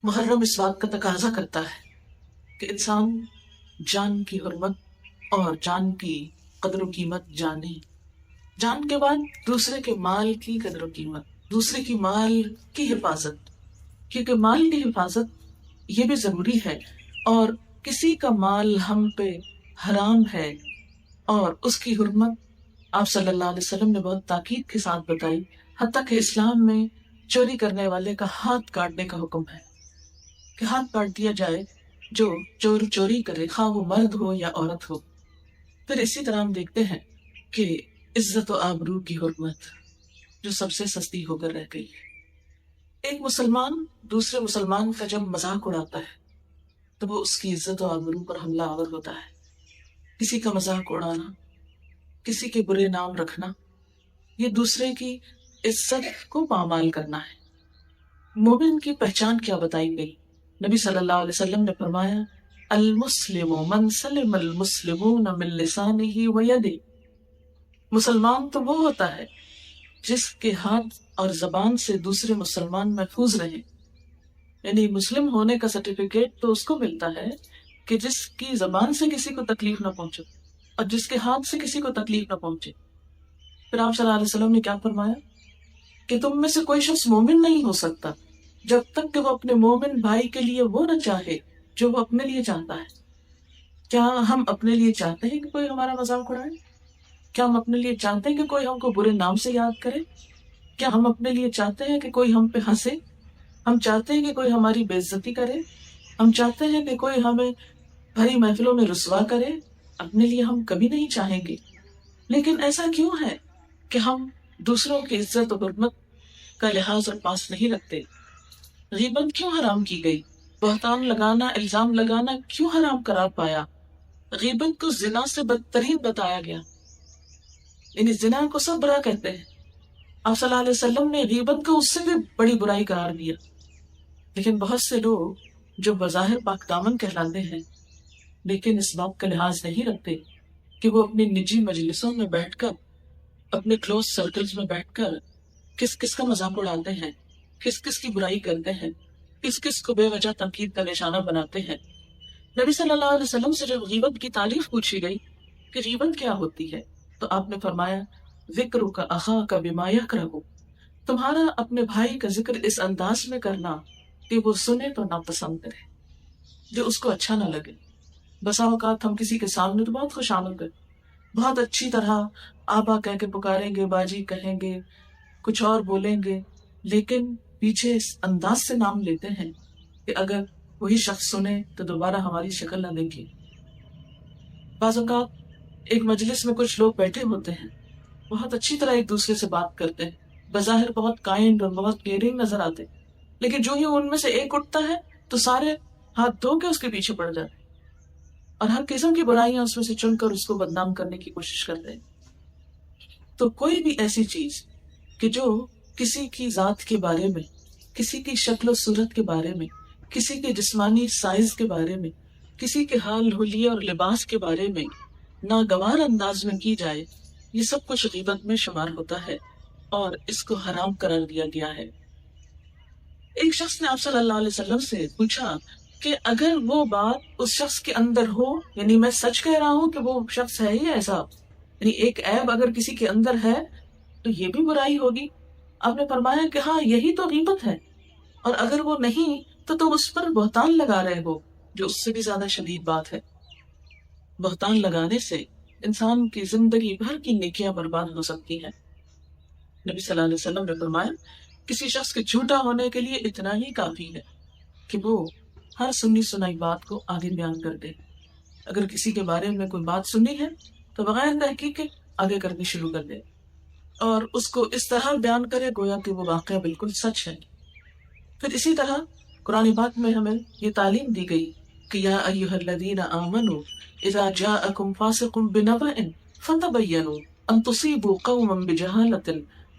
محرم اس بات کا تقاضا کرتا ہے کہ انسان جان کی حرمت اور جان کی قدر و قیمت جانے، جان کے بعد دوسرے کے مال کی قدر و قیمت، دوسرے کی مال کی حفاظت، کیونکہ مال کی حفاظت یہ بھی ضروری ہے، اور کسی کا مال ہم پہ حرام ہے اور اس کی حرمت آپ صلی اللہ علیہ وسلم نے بہت تاکید کے ساتھ بتائی، حتیٰ کہ اسلام میں چوری کرنے والے کا ہاتھ کاٹنے کا حکم ہے کہ ہاتھ کاٹ دیا جائے جو چور چوری کرے، خواہ وہ مرد ہو یا عورت ہو۔ پھر اسی طرح ہم دیکھتے ہیں کہ عزت و آبرو کی حرمت جو سب سے سستی ہو کر رہ گئی ہے۔ ایک مسلمان دوسرے مسلمان کا جب مذاق اڑاتا ہے تو وہ اس کی عزت و آبرو پر حملہ آور ہوتا ہے۔ کسی کا مذاق اڑانا، کسی کے برے نام رکھنا، یہ دوسرے کی عزت کو پامال کرنا ہے۔ مومن کی پہچان کیا بتائی گئی؟ نبی صلی اللہ علیہ وسلم نے فرمایا، المسلم من سلم المسلمون من لسانہ ویدہ۔ مسلمان تو وہ ہوتا ہے جس کے ہاتھ اور زبان سے دوسرے مسلمان محفوظ رہے، یعنی مسلم ہونے کا سرٹیفکیٹ تو اس کو ملتا ہے کہ جس کی زبان سے کسی کو تکلیف نہ پہنچے اور جس کے ہاتھ سے کسی کو تکلیف نہ پہنچے۔ پھر آپ صلی اللہ علیہ وسلم نے کیا فرمایا کہ تم میں سے کوئی شخص مومن نہیں ہو سکتا جب تک کہ وہ اپنے مومن بھائی کے لیے وہ نہ چاہے جو وہ اپنے لیے چاہتا ہے۔ کیا ہم اپنے لیے چاہتے ہیں کہ کوئی ہمارا مذاق اڑائے؟ کیا ہم اپنے لیے چاہتے ہیں کہ کوئی ہم کو برے نام سے یاد کرے؟ کیا ہم اپنے لیے چاہتے ہیں کہ کوئی ہم پہ ہنسے؟ ہم چاہتے ہیں کہ کوئی ہماری بے عزتی کرے؟ ہم چاہتے ہیں کہ کوئی ہمیں بھری محفلوں میں رسوا کرے؟ اپنے لیے ہم کبھی نہیں چاہیں گے۔ لیکن ایسا کیوں ہے کہ ہم دوسروں کی عزت و حرمت کا لحاظ اور پاس نہیں رکھتے؟ غیبت کیوں حرام کی گئی؟ بہتان لگانا، الزام لگانا کیوں حرام قرار پایا؟ غیبت کو زنا سے بدترین بتایا گیا، یعنی زنا کو سب برا کہتے ہیں۔ آپ صلی اللہ علیہ وسلم نے غیبت کو اس سے بھی بڑی برائی قرار دیا، لیکن بہت سے لوگ جو بظاہر پاک دامن کہلاتے ہیں لیکن اس بات کا لحاظ نہیں رکھتے کہ وہ اپنی نجی مجلسوں میں بیٹھ کر، اپنے کلوز سرکلز میں بیٹھ کر کس کس کا مذاق اڑاتے ہیں، کس کس کی برائی کرتے ہیں، کس کس کو بے وجہ تنقید کا نشانہ بناتے ہیں۔ نبی صلی اللہ علیہ وسلم سے جب غیبت کی تعریف پوچھی گئی کہ غیبت کیا ہوتی ہے تو آپ نے فرمایا، ذکرک اخاک بما یکرہ، تمہارا اپنے بھائی کا ذکر اس انداز میں کرنا کہ وہ سنے تو ناپسند کرے، جو اس کو اچھا نہ لگے۔ بسا اوقات ہم کسی کے سامنے تو بہت خوش آمد بہت اچھی طرح آبا کہہ کے پکاریں گے، باجی کہیں گے، کچھ اور بولیں گے، لیکن پیچھے اس انداز سے نام لیتے ہیں کہ اگر وہی شخص سنے تو دوبارہ ہماری شکل نہ دیکھے۔ بعض اوقات ایک مجلس میں کچھ لوگ بیٹھے ہوتے ہیں، بہت اچھی طرح ایک دوسرے سے بات کرتے ہیں، بظاہر بہت کائنڈ اور بہت کیئرنگ نظر آتے، لیکن جو ہی ان میں سے ایک اٹھتا ہے تو سارے ہاتھ دھو کے اس کے پیچھے پڑ جاتے اور ہر قسم کی برائیاں اس میں سے چن کر اس کو بدنام کرنے کی کوشش کرتے ہیں۔ تو کوئی بھی ایسی چیز کہ جو کسی کی ذات کے بارے میں، کسی کی شکل و صورت کے بارے میں، کسی کے جسمانی سائز کے بارے میں، کسی کے حال حلیے اور لباس کے بارے میں ناگوار انداز میں کی جائے، یہ سب کچھ غیبت میں شمار ہوتا ہے اور اس کو حرام قرار دیا گیا ہے۔ ایک شخص نے آپ صلی اللہ علیہ وسلم سے پوچھا کہ اگر وہ بات اس شخص کے اندر ہو، یعنی میں سچ کہہ رہا ہوں کہ وہ شخص ہے ہی ایسا، یعنی ایک عیب اگر کسی کے اندر ہے تو یہ بھی برائی ہوگی۔ آپ نے فرمایا کہ ہاں یہی تو غیبت ہے، اور اگر وہ نہیں تو تم اس پر بہتان لگا رہے ہو، جو اس سے بھی زیادہ شدید بات ہے۔ بہتان لگانے سے انسان کی زندگی بھر کی نیکیاں برباد ہو سکتی ہیں۔ نبی صلی اللہ علیہ وسلم نے فرمایا، کسی شخص کے جھوٹا ہونے کے لیے اتنا ہی کافی ہے کہ وہ ہر سنی سنائی بات کو آگے بیان کر دے۔ اگر کسی کے بارے میں کوئی بات سنی ہے تو بغیر تحقیق کے آگے کرنی شروع کر دے اور اس کو اس طرح بیان کرے گویا کہ وہ واقعہ بالکل سچ ہے۔ پھر اسی طرح قرآن پاک میں ہمیں یہ تعلیم دی گئی کہ یا ایھا الذین آمنوا اذا جاءکم فاسق بنبأ فتبینوا ان تصیبوا قوما بجہالۃ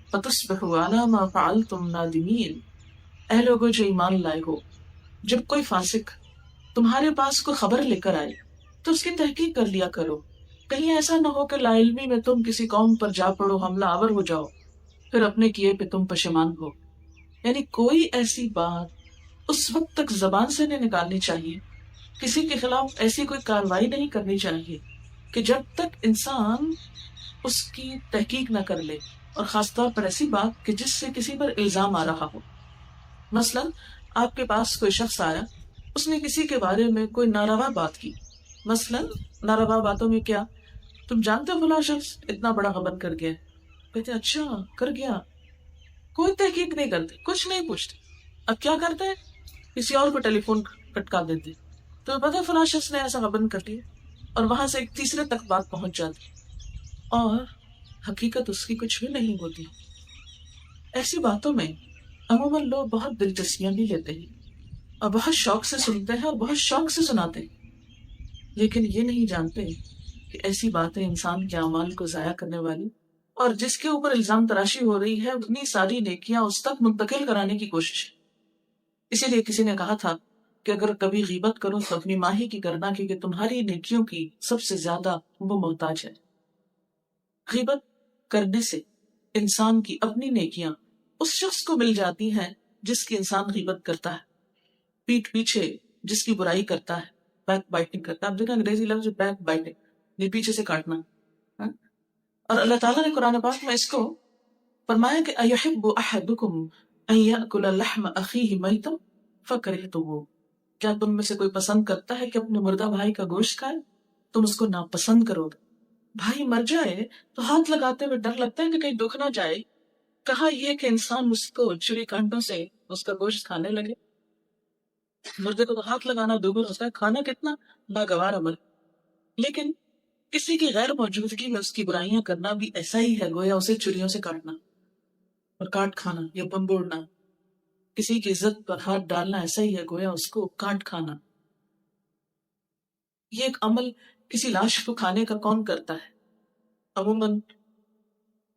فتصبحوا علی ما فعلتم نادمین۔ اے لوگوں جو ایمان لائے ہو، جب کوئی فاسق تمہارے پاس کوئی خبر لے کر آئے تو اس کی تحقیق کر لیا کرو، کہیں ایسا نہ ہو کہ لا علمی میں تم کسی قوم پر جا پڑو، حملہ آور ہو جاؤ، پھر اپنے کیے پہ تم پشیمان ہو۔ یعنی کوئی ایسی بات اس وقت تک زبان سے نہیں نکالنی چاہیے، کسی کے خلاف ایسی کوئی کارروائی نہیں کرنی چاہیے کہ جب تک انسان اس کی تحقیق نہ کر لے، اور خاص طور پر ایسی بات کہ جس سے کسی پر الزام آ رہا ہو۔ مثلا آپ کے پاس کوئی شخص آیا، اس نے کسی کے بارے میں کوئی ناروا بات کی، مثلا ناروا باتوں میں کیا، تم جانتے ہو فلاں شخص اتنا بڑا غبن کر گیا، کہتے اچھا کر گیا، کوئی تحقیق نہیں کرتے، کچھ نہیں پوچھتے، اب کیا کرتے ہیں، کسی اور کو ٹیلی فون کٹکا دیتے، تو پتا فلاں شخص نے ایسا غبن کر لیا، اور وہاں سے ایک تیسرے تک بات پہنچ جاتی، اور حقیقت اس کی کچھ بھی نہیں ہوتی۔ ایسی باتوں میں عموماً لوگ بہت دلچسپیاں بھی لیتے ہیں اور بہت شوق سے سنتے ہیں اور بہت شوق سے سناتے ہیں، لیکن یہ نہیں جانتے کہ ایسی باتیں انسان کے اعمال کو ضائع کرنے والی، اور جس کے اوپر الزام تراشی ہو رہی ہے اتنی ساری نیکیاں اس تک منتقل کرانے کی کوشش ہے۔ اسی لیے کسی نے کہا تھا کہ اگر کبھی غیبت کرو تو اپنی ماہی کی کرنا، کیونکہ تمہاری نیکیوں کی سب سے زیادہ وہ محتاج ہے۔ غیبت کرنے سے انسان کی اپنی نیکیاں اس شخص کو مل جاتی ہیں جس کی انسان غیبت کرتا ہے، پیٹھ پیچھے جس کی برائی کرتا ہے، بیک بائٹنگ کرتا ہے۔ آپ دیکھیں انگریزی لفظ بیک بائٹنگ، یہ پیچھے سے کاٹنا، ہاں؟ اور اللہ تعالیٰ نے قرآن پاک میں اس کو فرمایا کہ اَيُحِبُّ أَحَدُكُمْ أَن يَأْكُلَ لَحْمَ أَخِيهِ مَيْتًا فَكَرِهْتُمُوهُ، کیا تم میں سے کوئی پسند کرتا ہے کہ اپنے مردہ بھائی کا گوشت کھائے؟ تم اس کو ناپسند کرو گے۔ بھائی مر جائے تو ہاتھ لگاتے ہوئے ڈر لگتا ہے کہ کہیں دکھ نہ جائے، کہا یہ کہ انسان اس کو چھری کانٹوں سے اس کا گوشت کھانے لگے۔ مردے کو تو ہاتھ لگانا دگنا ہوتا ہے، کھانا کتنا ناگوار عمل۔ لیکن کسی کی غیر موجودگی میں اس کی برائیاں کرنا بھی ایسا ہی ہے، گویا اسے چھریوں سے کاٹنا اور کاٹ کھانا یا بمبوڑنا۔ کسی کی عزت پر ہاتھ ڈالنا ایسا ہی ہے، گویا اس کو کاٹ کھانا۔ یہ ایک عمل کسی لاش کو کھانے کا کون کرتا ہے؟ عموماً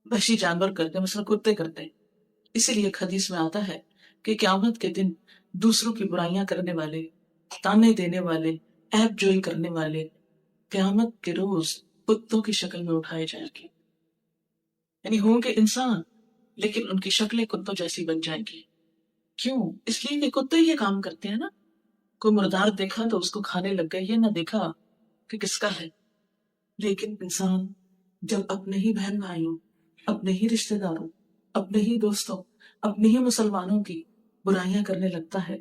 وحشی جانور کرتے ہیں، مثلا کتے کرتے ہیں۔ اسی لیے ایک حدیث میں آتا ہے کہ قیامت کے دن دوسروں کی برائیاں کرنے والے، تانے دینے والے، عیب جوئی کرنے والے قیامت کے روز کتوں کی شکل میں اٹھائے جائیں گے، یعنی ہوں گے انسان لیکن ان کی شکلیں کتوں جیسی بن جائیں گی۔ کیوں؟ اس لیے کہ کتے یہ کام کرتے ہیں نا، کوئی مردار دیکھا تو اس کو کھانے لگ گئے، یہ نہ دیکھا کہ کس کا ہے۔ لیکن انسان جب اپنے ہی بہن بھائیوں، اپنے ہی رشتہ داروں، اپنے ہی دوستوں، اپنے ہی مسلمانوں کی برائیاں کرنے لگتا ہے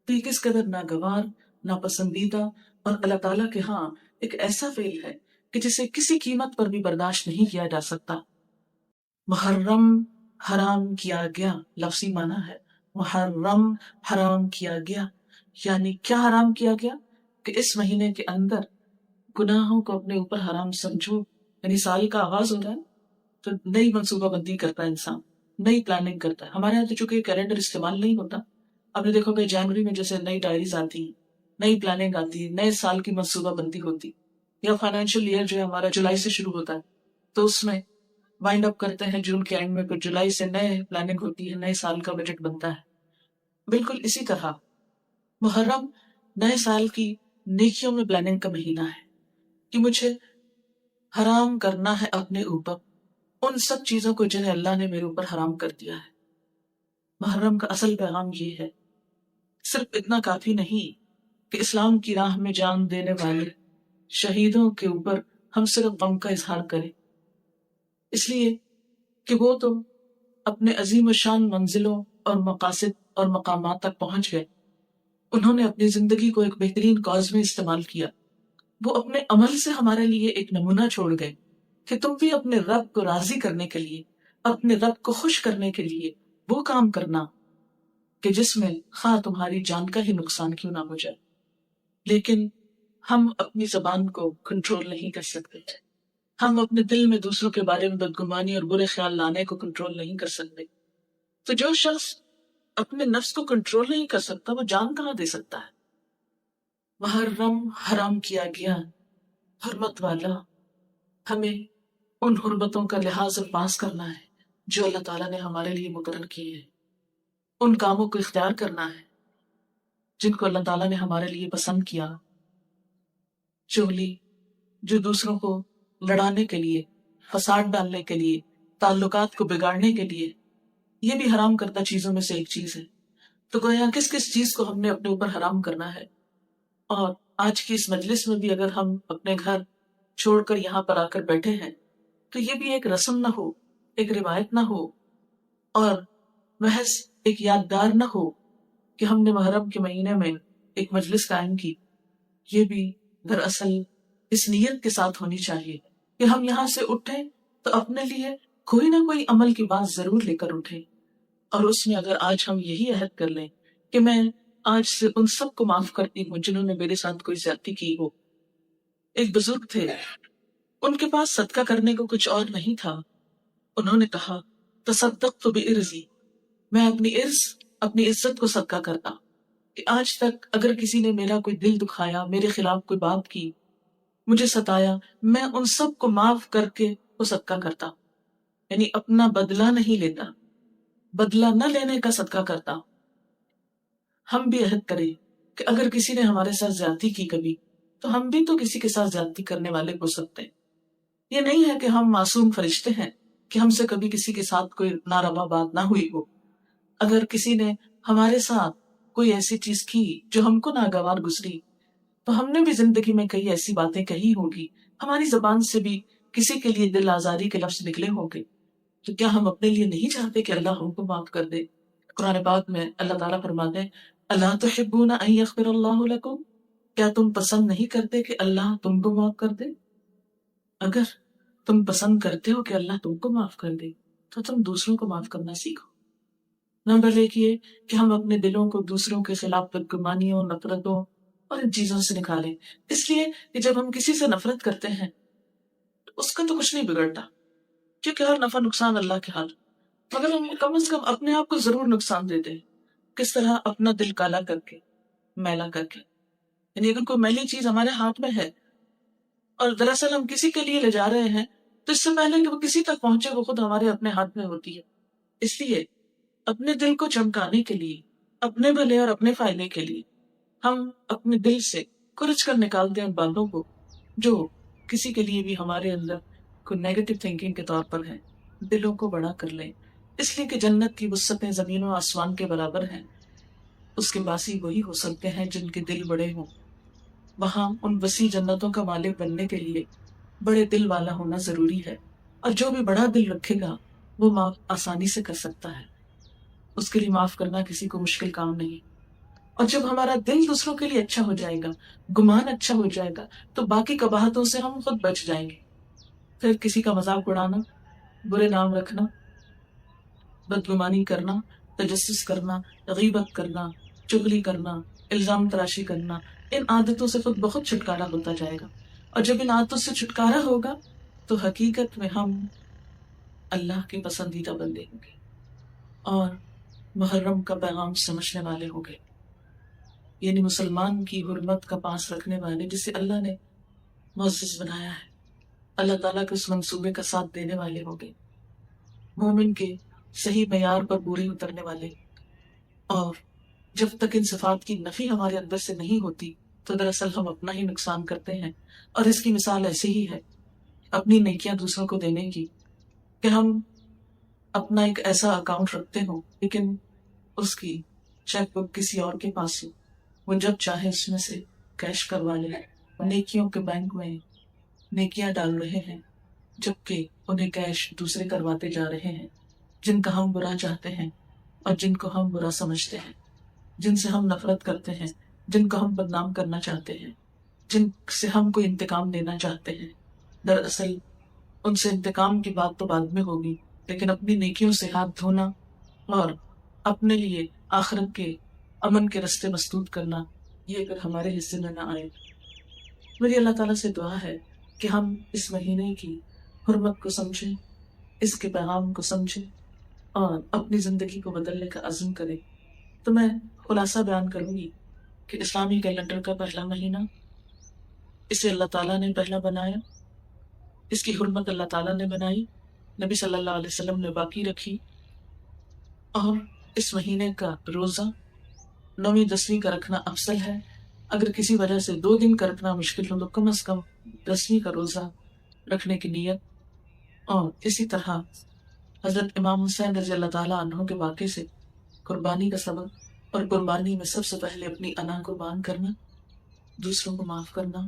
تو یہ کس قدر ناگوار، ناپسندیدہ اور اللہ تعالیٰ کے ہاں ایک ایسا فعل ہے کہ جسے کسی قیمت پر بھی برداشت نہیں کیا جا سکتا۔ محرم حرام کیا گیا، لفظی معنی ہے محرم حرام کیا گیا، یعنی کیا حرام کیا گیا کہ اس مہینے کے اندر گناہوں کو اپنے اوپر حرام سمجھو، یعنی سال کا آغاز ہو رہا ہے تو نئی منصوبہ بندی کرتا ہے انسان، نئی پلاننگ کرتا ہے۔ ہمارے یہاں تو چونکہ کیلنڈر استعمال نہیں ہوتا، آپ نے دیکھو کہ جنوری میں جیسے نئی ڈائریز آتی ہیں، نئی پلاننگ آتی ہے، نئے سال کی منصوبہ بندی ہوتی، یا فائنینشیل ایئر جو ہے ہمارا جولائی سے شروع ہوتا ہے تو اس میں وائنڈ اپ کرتے ہیں جون کے اینڈ میں، پھر جولائی سے نئے پلاننگ ہوتی ہے، نئے سال کا بجٹ بنتا ہے۔ بالکل اسی طرح محرم نئے سال کی نیکیوں میں پلاننگ کا مہینہ ہے کہ مجھے حرام کرنا ہے اپنے اوپر ان سب چیزوں کو جنہیں اللہ نے میرے اوپر حرام کر دیا ہے۔ محرم کا اصل پیغام یہ ہے، صرف اتنا کافی نہیں کہ اسلام کی راہ میں جان دینے والے شہیدوں کے اوپر ہم صرف غم کا اظہار کریں، اس لیے کہ وہ تو اپنے عظیم و شان منزلوں اور مقاصد اور مقامات تک پہنچ گئے، انہوں نے اپنی زندگی کو ایک بہترین کاز میں استعمال کیا، وہ اپنے عمل سے ہمارے لیے ایک نمونہ چھوڑ گئے کہ تم بھی اپنے رب کو راضی کرنے کے لیے، اپنے رب کو خوش کرنے کے لیے وہ کام کرنا کہ جس میں خواہ تمہاری جان کا ہی نقصان کیوں نہ ہو جائے۔ لیکن ہم اپنی زبان کو کنٹرول نہیں کر سکتے، ہم اپنے دل میں دوسروں کے بارے میں بدگمانی اور برے خیال لانے کو کنٹرول نہیں کر سکتے۔ تو جو شخص اپنے نفس کو کنٹرول نہیں کر سکتا وہ جان کہاں دے سکتا ہے؟ محرم حرام کیا گیا، حرمت والا، ہمیں ان حرمتوں کا لحاظ اور پاس کرنا ہے جو اللہ تعالیٰ نے ہمارے لیے مقرر کیے ہیں، ان کاموں کو اختیار کرنا ہے جن کو اللہ تعالیٰ نے ہمارے لیے پسند کیا۔ چغلی جو دوسروں کو لڑانے کے لیے، فساد ڈالنے کے لیے، تعلقات کو بگاڑنے کے لیے، یہ بھی حرام کردہ چیزوں میں سے ایک چیز ہے۔ تو گویا کس کس چیز کو ہم نے اپنے اوپر حرام کرنا ہے. اور آج کی اس مجلس میں بھی اگر ہم اپنے گھر چھوڑ کر یہاں پر آ کر بیٹھے ہیں تو یہ بھی ایک رسم نہ ہو، ایک روایت نہ ہو، اور محض ایک یادگار نہ ہو کہ ہم نے محرم کے مہینے میں ایک مجلس قائم کی. یہ بھی دراصل اس نیت کے ساتھ ہونی چاہیے کہ ہم یہاں سے اٹھیں تو اپنے لیے کوئی نہ کوئی عمل کی بات ضرور لے کر اٹھیں. اور اس میں اگر آج ہم یہی عہد کر لیں کہ میں آج سے ان سب کو معاف کرتی ہوں جنہوں نے میرے ساتھ کوئی زیادتی کی ہو. ایک بزرگ تھے، ان کے پاس صدقہ کرنے کو کچھ اور نہیں تھا. انہوں نے کہا تصدقت بعرضی، میں اپنی عزت کو صدقہ کرتا کہ آج تک اگر کسی نے میرا کوئی دل دکھایا، میرے خلاف کوئی بات کی، مجھے ستایا، میں ان سب کو معاف کر کے وہ صدقہ کرتا. یعنی اپنا بدلہ نہیں لیتا، بدلہ نہ لینے کا صدقہ کرتا. ہم بھی عہد کریں کہ اگر کسی نے ہمارے ساتھ زیادتی کی کبھی، تو ہم بھی تو کسی کے ساتھ زیادتی کرنے والے ہو سکتے ہیں. یہ نہیں ہے کہ ہم معصوم فرشتے ہیں کہ ہم سے کبھی کسی کے ساتھ کوئی ناروا بات نہ ہوئی ہو. اگر کسی نے ہمارے ساتھ کوئی ایسی چیز کی جو ہم کو ناگوار گزری، تو ہم نے بھی زندگی میں کئی ایسی باتیں کہی ہوگی، ہماری زبان سے بھی کسی کے لیے دل آزاری کے لفظ نکلے ہوں گے. تو کیا ہم اپنے لیے نہیں چاہتے کہ اللہ ہم کو معاف کر دے؟ قرآن پاک میں اللہ تعالیٰ فرماتے ہیں اللہ تحبون ان یغفر اللہ لکم، کیا تم پسند نہیں کرتے کہ اللہ تم کو معاف کر دے؟ اگر تم پسند کرتے ہو کہ اللہ تم کو معاف کر دے تو تم دوسروں کو معاف کرنا سیکھو. نمبر 1 یہ کہ ہم اپنے دلوں کو دوسروں کے خلاف بدگمانیوں، نفرتوں اور ان چیزوں سے نکالیں. اس لیے کہ جب ہم کسی سے نفرت کرتے ہیں تو اس کا تو کچھ نہیں بگڑتا، کیونکہ ہر نفع نقصان اللہ کے حال، مگر ہم کم از کم اپنے آپ کو ضرور نقصان دیتے ہیں. کس طرح؟ اپنا دل کالا کر کے، میلا کر کے. یعنی اگر کوئی میلی چیز ہمارے ہاتھ میں ہے اور دراصل ہم کسی کے لیے لے جا رہے ہیں، تو اس سے پہلے کہ وہ کسی تک پہنچے وہ خود ہمارے اپنے ہاتھ میں ہوتی ہے. اس لیے اپنے دل کو چمکانے کے لیے، اپنے بھلے اور اپنے فائدے کے لیے، ہم اپنے دل سے کچھ کر نکالتے ہیں ان باتوں کو جو کسی کے لیے بھی ہمارے اندر کوئی نیگیٹو تھنکنگ کے طور پر ہے. دلوں کو بڑا کر لیں، اس لیے کہ جنت کی وسعتیں زمین و آسمان کے برابر ہیں. اس کے باسی وہی ہو سکتے ہیں جن کے دل بڑے ہوں. وہاں ان وسیع جنتوں کا مالک بننے کے لیے بڑے دل والا ہونا ضروری ہے. اور جو بھی بڑا دل رکھے گا وہ معاف آسانی سے کر سکتا ہے. اس کے لیے معاف کرنا کسی کو مشکل کام نہیں. اور جب ہمارا دل دوسروں کے لیے اچھا ہو جائے گا، گمان اچھا ہو جائے گا، تو باقی قباحتوں سے ہم خود بچ جائیں گے. پھر کسی کا مذاق اڑانا، برے نام رکھنا، بدگمانی کرنا، تجسس کرنا، غیبت کرنا، چغلی کرنا، الزام تراشی کرنا، ان عادتوں سے خود بخود چھٹکارا ہوتا جائے گا. اور جب ان عادتوں سے چھٹکارا ہوگا تو حقیقت میں ہم اللہ کے پسندیدہ بندے ہوں گے اور محرم کا پیغام سمجھنے والے ہوں گے. یعنی مسلمان کی حرمت کا پاس رکھنے والے، جسے اللہ نے معزز بنایا ہے، اللہ تعالیٰ کے اس منصوبے کا ساتھ دینے والے ہوں گے، مومن کے صحیح معیار پر پورے اترنے والے. اور جب تک ان صفات کی نفی ہمارے اندر سے نہیں ہوتی تو دراصل ہم اپنا ہی نقصان کرتے ہیں. اور اس کی مثال ایسی ہی ہے اپنی نیکیاں دوسروں کو دینے کی، کہ ہم اپنا ایک ایسا اکاؤنٹ رکھتے ہوں لیکن اس کی چیک بک کسی اور کے پاس ہو، وہ جب چاہے اس میں سے کیش کروا لے. نیکیوں کے بینک میں نیکیاں ڈال رہے ہیں جبکہ انہیں کیش دوسرے کرواتے جا رہے ہیں، جن کا ہم برا چاہتے ہیں اور جن کو ہم برا سمجھتے ہیں، جن سے ہم نفرت کرتے ہیں، جن کو ہم بدنام کرنا چاہتے ہیں، جن سے ہم کوئی انتقام لینا چاہتے ہیں. دراصل ان سے انتقام کی بات تو بعد میں ہوگی، لیکن اپنی نیکیوں سے ہاتھ دھونا اور اپنے لیے آخرت کے امن کے رستے مسدود کرنا، یہ اگر ہمارے حصے میں نہ آئے. میری اللہ تعالیٰ سے دعا ہے کہ ہم اس مہینے کی حرمت کو سمجھیں، اس کے پیغام کو سمجھیں اور اپنی زندگی کو بدلنے کا عزم کریں. تو میں خلاصہ بیان کروں گی کہ اسلامی کیلنڈر کا پہلا مہینہ، اسے اللہ تعالیٰ نے پہلا بنایا، اس کی حرمت اللہ تعالیٰ نے بنائی، نبی صلی اللہ علیہ وسلم نے باقی رکھی. اور اس مہینے کا روزہ 9ویں 10ویں کا رکھنا افضل ہے. اگر کسی وجہ سے 2 دن کا رکھنا مشکل ہو تو کم از کم 10ویں کا روزہ رکھنے کی نیت. اور اسی طرح حضرت امام حسین رضی اللہ تعالیٰ عنہ کے واقعے سے قربانی کا سبب اور قربانی میں سب سے پہلے اپنی انا قربان کرنا، دوسروں کو معاف کرنا،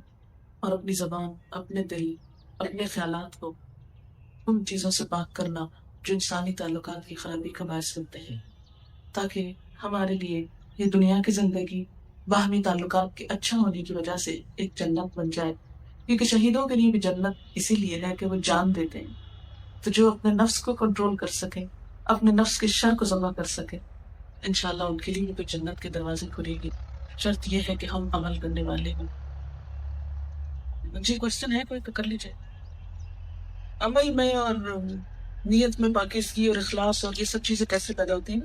اور اپنی زبان، اپنے دل، اپنے خیالات کو ان چیزوں سے پاک کرنا جو انسانی تعلقات کی خرابی کا باعث بنتے ہیں، تاکہ ہمارے لیے یہ دنیا کی زندگی باہمی تعلقات کے اچھا ہونے کی وجہ سے ایک جنت بن جائے. کیونکہ شہیدوں کے لیے بھی جنت اسی لیے ہے کہ وہ جان دیتے ہیں. تو جو اپنے نفس کو کنٹرول کر سکے، اپنے نفس کے شر کو ذبح کر سکے، انشاءاللہ ان کے لیے بھی جنت کے دروازے کھلے گی. شرط یہ ہے کہ ہم عمل کرنے والے ہوں. جی کوشچن ہے کوئی تو کر لیجیے. عمل میں اور نیت میں پاکیزگی اور اخلاص اور یہ سب چیزیں کیسے پیدا ہوتی ہیں؟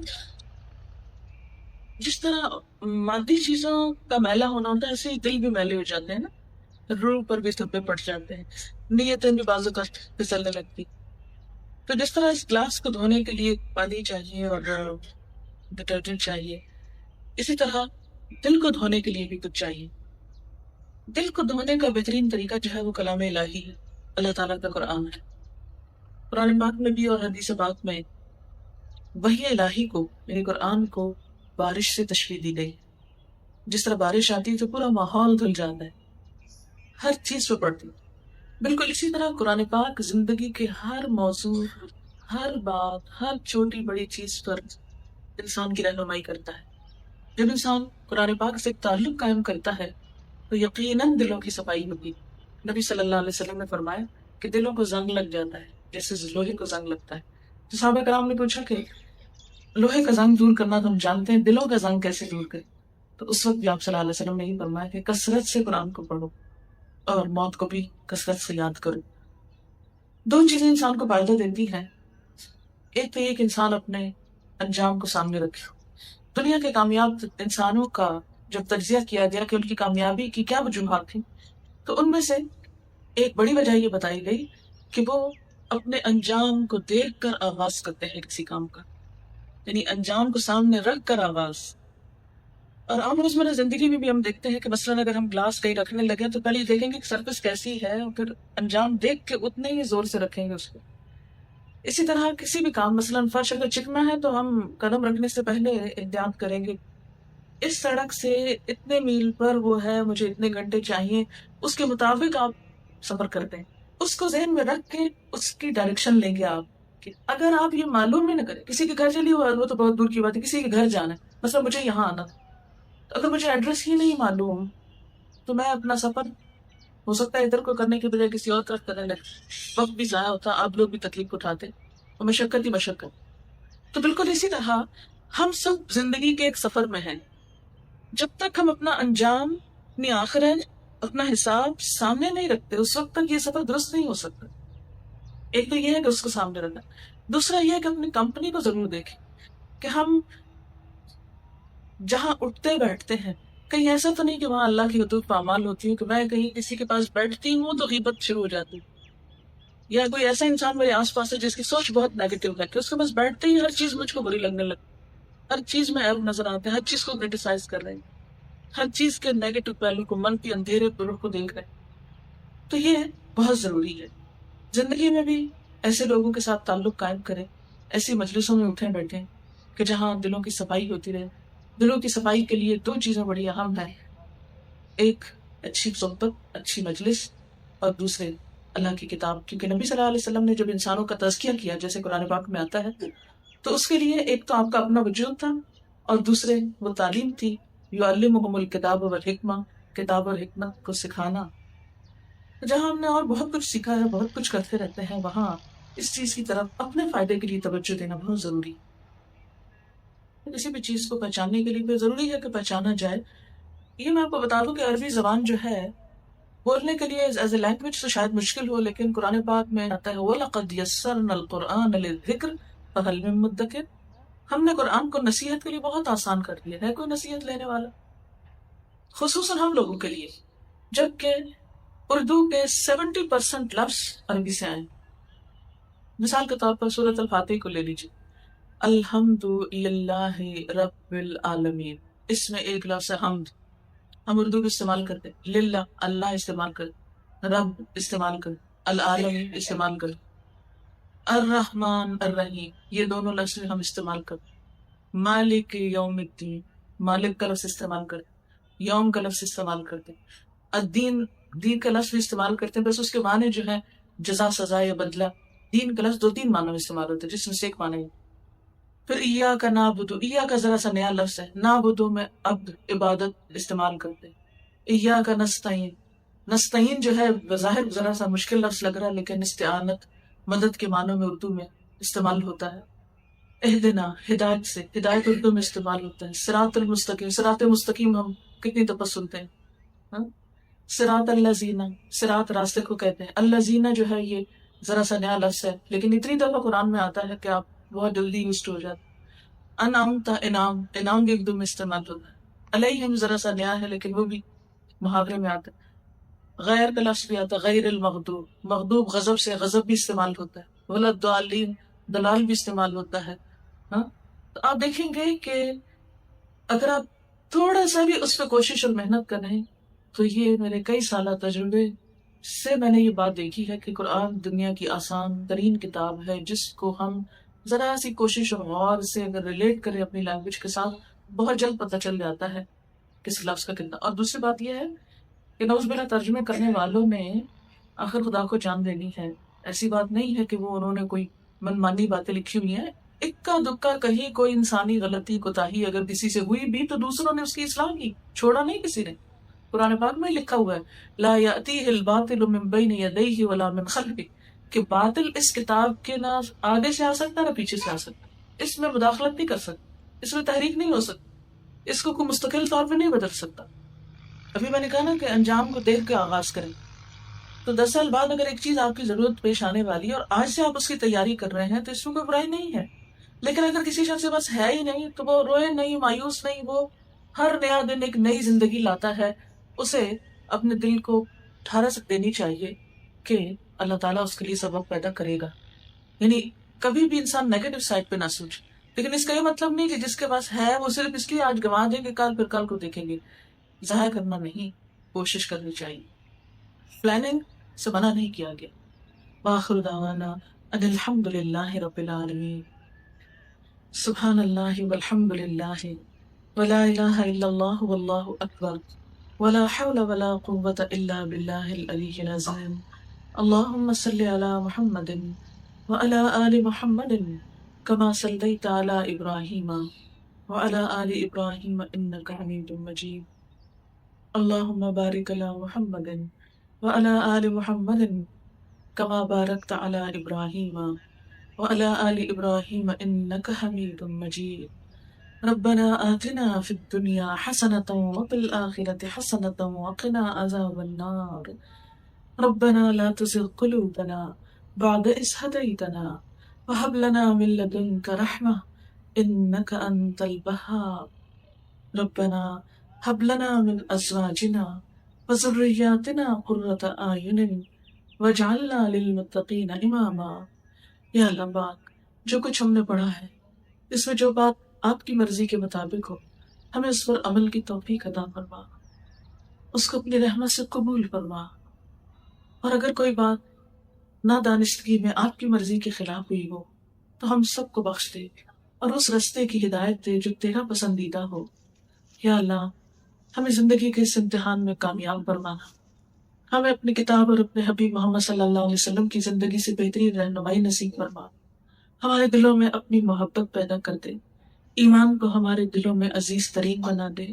جس طرح مادی چیزوں کا میلا ہونا ہوتا ہے، ایسے ہی دل بھی میلے ہو جاتے ہیں نا، روح پر بھی دھبے پڑ جاتے ہیں، نیتیں بھی بعض اوقات پھسلنے لگتی. تو جس طرح اس گلاس کو دھونے کے لیے پانی چاہیے اور ڈٹرجنٹ چاہیے، اسی طرح دل کو دھونے کے لیے بھی کچھ چاہیے. دل کو دھونے کا بہترین طریقہ جو ہے وہ کلام الہی ہے، اللہ تعالیٰ کا قرآن ہے. قرآن پاک میں بھی اور حدیث پاک میں وحی الہی کو یعنی قرآن کو بارش سے تشبیہ دی گئی. جس طرح بارش آتی ہے تو پورا ماحول دھل جاتا ہے، ہر چیز پہ پڑتی. بالکل اسی طرح قرآن پاک زندگی کے ہر موضوع، ہر بات، ہر چھوٹی بڑی چیز پر انسان کی رہنمائی کرتا ہے. جب انسان قرآن پاک سے ایک تعلق قائم کرتا ہے تو یقیناً دلوں کی صفائی ہوگی. نبی صلی اللہ علیہ وسلم نے فرمایا کہ دلوں کو زنگ لگ جاتا ہے جیسے لوہے کو زنگ لگتا ہے. تو صحابہ کرام نے پوچھا کہ لوہے کا زنگ دور کرنا تو ہم جانتے ہیں، دلوں کا زنگ کیسے دور کریں؟ تو اس وقت بھی آپ صلی اللہ علیہ وسلم نے یہ فرمایا کہ کثرت سے قرآن کو پڑھو اور موت کو بھی کثرت سے یاد کرو. دو چیزیں انسان کو فائدہ دیتی ہیں. ایک تو یہ کہ انسان اپنے انجام کو سامنے رکھے. دنیا کے کامیاب انسانوں کا جب تجزیہ کیا گیا کہ ان کی کامیابی کی کیا وجوہات تھیں، تو ان میں سے ایک بڑی وجہ یہ بتائی گئی کہ وہ اپنے انجام کو دیکھ کر آغاز کرتے ہیں کسی کام کا، یعنی انجام کو سامنے رکھ کر آغاز. اور عام روزمرہ زندگی میں بھی ہم دیکھتے ہیں کہ مثلاً اگر ہم گلاس کہیں رکھنے لگے تو پہلے دیکھیں گے کہ سرفس کیسی ہے اور پھر انجام دیکھ کے اتنے ہی زور سے رکھیں گے اس کو. اسی طرح کسی بھی کام، مثلاً فرش اگر چکنا ہے تو ہم قدم رکھنے سے پہلے احتیاط کریں گے. اس سڑک سے اتنے میل پر وہ ہے، مجھے اتنے گھنٹے چاہیے، اس کے مطابق آپ سفر کرتے ہیں. اس کو ذہن میں رکھ کے اس کی ڈائریکشن لیں گے آپ. کہ اگر آپ یہ معلوم ہی نہ کریں، کسی کے گھر چلیے وہ تو بہت دور کی بات ہے، کسی کے گھر جانا ہے، مثلا مجھے یہاں آنا تھا، تو اگر مجھے ایڈریس ہی نہیں معلوم تو میں اپنا سفر ہو سکتا ہے ادھر کو کرنے کی بجائے کسی اور طرف کرنے لگے، وقت بھی ضائع ہوتا، آپ لوگ بھی تکلیف اٹھاتے اور مشقت ہی مشقت. تو بالکل اسی طرح ہم سب زندگی کے ایک سفر میں ہیں. جب تک ہم اپنا انجام، اپنی آخرت، اپنا حساب سامنے نہیں رکھتے اس وقت تک یہ سفر درست نہیں ہو سکتا. ایک تو یہ ہے کہ اس کو سامنے رکھنا، دوسرا یہ ہے کہ اپنی کمپنی کو ضرور دیکھیں کہ ہم جہاں اٹھتے بیٹھتے ہیں کہیں ایسا تو نہیں کہ وہاں اللہ کی حدود پامال ہوتی ہے، کہ میں کہیں کسی کے پاس بیٹھتی ہوں تو غیبت شروع ہو جاتی، یا کوئی ایسا انسان میرے آس پاس ہے جس کی سوچ بہت نیگیٹو ہے کہ اس کے پاس بیٹھتے ہی ہر چیز مجھ کو بری لگنے لگتی، ہر چیز میں عیب نظر آتے ہیں، ہر چیز کو کرٹیسائز کر رہے ہیں، ہر چیز کے نیگیٹو پہلو کو، منفی اندھیرے پہلو کو دیکھ رہے ہیں. تو یہ بہت ضروری ہے زندگی میں بھی ایسے لوگوں کے ساتھ تعلق قائم کریں، ایسی مجلسوں میں اٹھیں بیٹھیں کہ جہاں دلوں کی صفائی ہوتی رہے. دلوں کی صفائی کے لیے دو چیزیں بڑی اہم ہیں، ایک اچھی صحبت، اچھی مجلس، اور دوسرے اللہ کی کتاب. کیونکہ نبی صلی اللہ علیہ وسلم نے جب انسانوں کا تزکیہ کیا جیسے قرآن پاک میں آتا ہے، تو اس کے لیے ایک تو آپ کا اپنا وجود تھا اور دوسرے وہ تعلیم تھی، یعلمہم الکتاب والحکمہ، کتاب اور حکمت کو سکھانا. جہاں ہم نے اور بہت کچھ سیکھا ہے، بہت کچھ کرتے رہتے ہیں، وہاں اس چیز کی طرف اپنے فائدے کے لیے توجہ دینا بہت ضروری. کسی بھی چیز کو پہچاننے کے لیے ضروری ہے کہ پہچانا جائے. یہ میں آپ کو بتا دوں کہ عربی زبان جو ہے بولنے کے لیے ایز اے لینگویج تو شاید مشکل ہو، لیکن قرآن پاک میں آتا ہے وَلَقَدْ يَسَّرْنَا الْقُرْآنَ لِلذِّكْرِ فَهَلْ مِن مُدَّكِرٍ. ہم نے قرآن کو نصیحت کے لیے بہت آسان کر دیا ہے، کوئی نصیحت لینے والا؟ خصوصاً ہم لوگوں کے لیے، جبکہ اردو کے 70% لفظ عربی سے آئے. مثال کے طور پر سورۃ الفاتح کو لے لیجیے، الحمد للہ رب العالمین، اس میں ایک لفظ ہے حمد. ہم اردو میں استعمال کرتے للہ، اللہ استعمال کر، رب استعمال کر، العالمین استعمال کر، الرحمن الرحیم، یہ دونوں لفظ ہم استعمال کر، مالک یوم الدین، مالک کا لفظ استعمال کرتے، یوم کا لفظ استعمال کرتے، الدین دین کا لفظ بھی استعمال کرتے ہیں، بس اس کے معنی جو ہے جزا، سزا یا بدلہ۔ دین کا لفظ 2-3 معنوں میں استعمال ہوتا ہے، جس میں سے ایک معنی ہے۔ پھر ایاک نعبدو، ایاک ذرا سا نیا لفظ ہے، نعبدو میں عبد عبادت استعمال کرتے ہیں۔ ایاک نستعین، نستعین جو ہے بظاہر ذرا سا مشکل لفظ لگ رہا ہے، لیکن استعانت مدد کے معنوں میں اردو میں استعمال ہوتا ہے۔ اہدنا ہدایت سے، ہدایت اردو میں استعمال ہوتا ہے۔ صراط المستقیم، صراط مستقیم ہم کتنی دفعہ سنتے ہیں، ہاں؟ صراط الذین، صراط راستے کو کہتے ہیں، الذین جو ہے یہ ذرا سا نیا لفظ ہے، لیکن اتنی دفعہ قرآن میں آتا ہے کہ آپ بہت جلدی یوزڈ ہو جاتے۔ انعمت، انعام، انعام بھی اردو میں استعمال ہوتا ہے۔ علیہم ذرا سا نیا ہے، لیکن وہ بھی محاورے میں آتا ہے۔ غیر کا لفظ بھی آتا ہے، غیر المغضوب، مغضوب غضب سے، غضب بھی استعمال ہوتا ہے۔ ولا الضالین، دلال بھی استعمال ہوتا ہے، ہاں؟ تو آپ دیکھیں گے کہ اگر آپ تھوڑا سا بھی اس پہ کوشش اور محنت کریں تو یہ میرے کئی سالہ تجربے سے میں نے یہ بات دیکھی ہے کہ قرآن دنیا کی آسان ترین کتاب ہے، جس کو ہم ذرا سی کوشش اور غور سے اگر ریلیٹ کریں اپنی لینگویج کے ساتھ، بہت جلد پتہ چل جاتا ہے کس لفظ کا کتنا۔ اور دوسری بات یہ ہے کہ نعوذ باللہ ترجمے کرنے والوں نے آخر خدا کو جان دینی ہے۔ ایسی بات نہیں ہے کہ وہ انہوں نے کوئی من مانی باتیں لکھی ہوئی ہیں، اکا دکا کہیں کوئی انسانی غلطی کوتاہی اگر کسی سے ہوئی بھی تو دوسروں نے اس کی اصلاح کی، چھوڑا نہیں کسی نے۔ قرآن پاک میں لکھا ہوا ہے لا یأتیہ الباطل من بین یدیہ ولا من خلفہ، کہ باطل اس کتاب کے نہ آگے سے آ سکتا نہ پیچھے سے آ سکتا، اس میں مداخلت نہیں کر سکتا، اس میں تحریک نہیں ہو سکتی، اس کو کوئی مستقل طور پہ نہیں بدل سکتا۔ ابھی میں نے کہا نا کہ انجام کو دیکھ کے آغاز کریں، تو 10 سال بعد اگر ایک چیز آپ کی ضرورت پیش آنے والی ہے اور آج سے آپ اس کی تیاری کر رہے ہیں تو اس میں کوئی برائی نہیں ہے۔ لیکن اگر کسی شخص کے پاس ہے ہی نہیں تو وہ روئے نہیں، مایوس نہیں، وہ ہر نیا دن ایک نئی زندگی لاتا ہے، اسے اپنے دل کو ٹھارس دینی چاہیے کہ اللہ تعالیٰ اس کے لیے سبب پیدا کرے گا۔ یعنی کبھی بھی انسان نیگیٹو سائڈ پہ نہ سوچے، لیکن اس کا یہ مطلب نہیں کہ جس کے پاس ہے وہ صرف اس لیے آج گنوا دیں گے کل پھر کل کو دیکھیں گے، ضائع کرنا نہیں، کوشش کرنی چاہیے، پلاننگ سے منع نہیں کیا گیا۔ وآخر دعوانا ان الحمد للہ رب العالمین، سبحان اللہ والحمد للہ ولا الہ الا اللہ واللہ اکبر ولا حول ولا قوة الا باللہ العلی العظیم۔ اللہم صلی علی محمد وعلی آل محمد کما صلیت علی ابراہیم وعلی آل ابراہیم انک حمید مجید۔ اللہم بارک علی محمد وعلی آل محمد کما بارکت علی ابراہیم وعلی آل ابراہیم انک حمید مجید۔ ربنا آتنا فی الدنیا حسنة وفی الآخرة حسنة وقنا عذاب النار۔ ربنا لا تزغ قلوبنا بعد إذ هديتنا وهب لنا من لدنك رحمة إنك أنت الوهاب۔ ربنا هب لنا من أزواجنا وذرياتنا قرة أعين واجعلنا للمتقين إماما۔ یا اللہ پاک، جو کچھ ہم نے پڑھا ہے اس میں جو بات آپ کی مرضی کے مطابق ہو ہمیں اس پر عمل کی توفیق عطا فرما، اس کو اپنی رحمت سے قبول فرما، اور اگر کوئی بات نادانستگی میں آپ کی مرضی کے خلاف ہوئی ہو تو ہم سب کو بخش دے اور اس رستے کی ہدایت دے جو تیرا پسندیدہ ہو۔ یا اللہ ہمیں زندگی کے اس امتحان میں کامیاب فرمانا، ہمیں اپنی کتاب اور اپنے حبیب محمد صلی اللہ علیہ وسلم کی زندگی سے بہترین رہنمائی نصیب فرما، ہمارے دلوں میں اپنی محبت پیدا کر دے، ایمان کو ہمارے دلوں میں عزیز ترین بنا دے،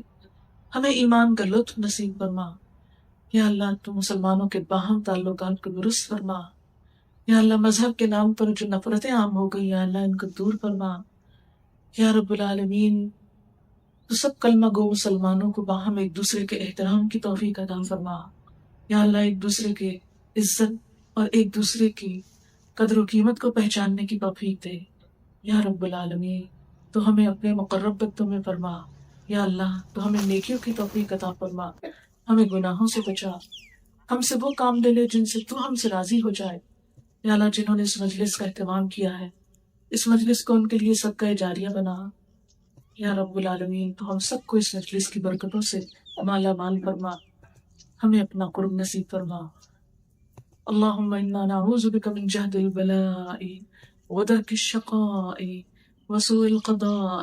ہمیں ایمان کا لطف نصیب فرما۔ یا اللہ تو مسلمانوں کے باہم تعلقات کو درست فرما، یا اللہ مذہب کے نام پر جو نفرتیں عام ہو گئی یا اللہ ان کو دور فرما۔ یا رب العالمین تو سب کلمہ گو مسلمانوں کو باہم ایک دوسرے کے احترام کی توفیق عطا فرما۔ یا اللہ ایک دوسرے کے عزت اور ایک دوسرے کی قدر و قیمت کو پہچاننے کی توفیق دے۔ یا رب العالمین تو ہمیں اپنے مقرب بندوں میں فرما۔ یا اللہ تو ہمیں نیکیوں کی توفیق عطا فرما، ہمیں گناہوں سے بچا، ہم سے وہ کام لے لے جن سے تو ہم سے راضی ہو جائے۔ یا اللہ جنہوں نے اس مجلس کا اہتمام کیا ہے اس مجلس کو ان کے لیے صدقہ جاریہ بنا۔ یا رب العالمین تو ہم سب کو اس مجلس کی برکتوں سے مالا مال فرما، ہمیں اپنا قرب نصیب فرما۔ اللہم انا نعوذ بک من جہد البلاء ودرک الشقاء وسوء القضاء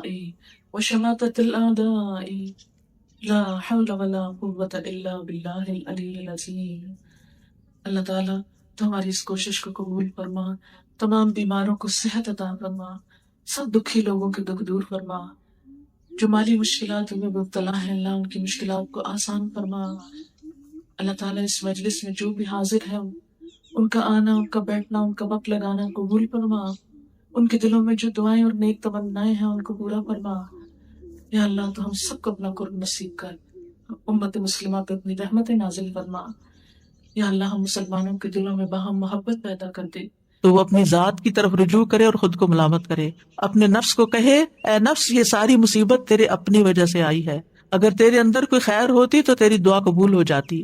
وشماتة الأعداء لا حول ولا قوة إلا بالله العلی العظیم۔ اللہ تعالیٰ تو ہماری اس کوشش کو قبول فرما، تمام بیماروں کو صحت عطا فرما، سب دکھی لوگوں کے دکھ دور فرما، جو مالی مشکلات میں مبتلا ہیں اللہ ان کی مشکلات کو آسان فرما۔ اللہ تعالیٰ اس مجلس میں جو بھی حاضر ہیں ان کا آنا، ان کا بیٹھنا، ان کا وقت لگانا قبول فرما، ان کے دلوں میں جو دعائیں اور نیک تمنائیں ہیں ان کو پورا فرما۔ یا اللہ تو ہم سب کو اپنا قرب نصیب کر، امت مسلمہ پہ اپنی رحمت نازل فرما۔ یا اللہ ہم مسلمانوں کے دلوں میں باہم محبت پیدا کر دے، تو وہ اپنی ذات کی طرف رجوع کرے اور خود کو ملامت کرے، اپنے نفس کو کہے اے نفس یہ ساری مصیبت تیرے اپنی وجہ سے آئی ہے، اگر تیرے اندر کوئی خیر ہوتی تو تیری دعا قبول ہو جاتی۔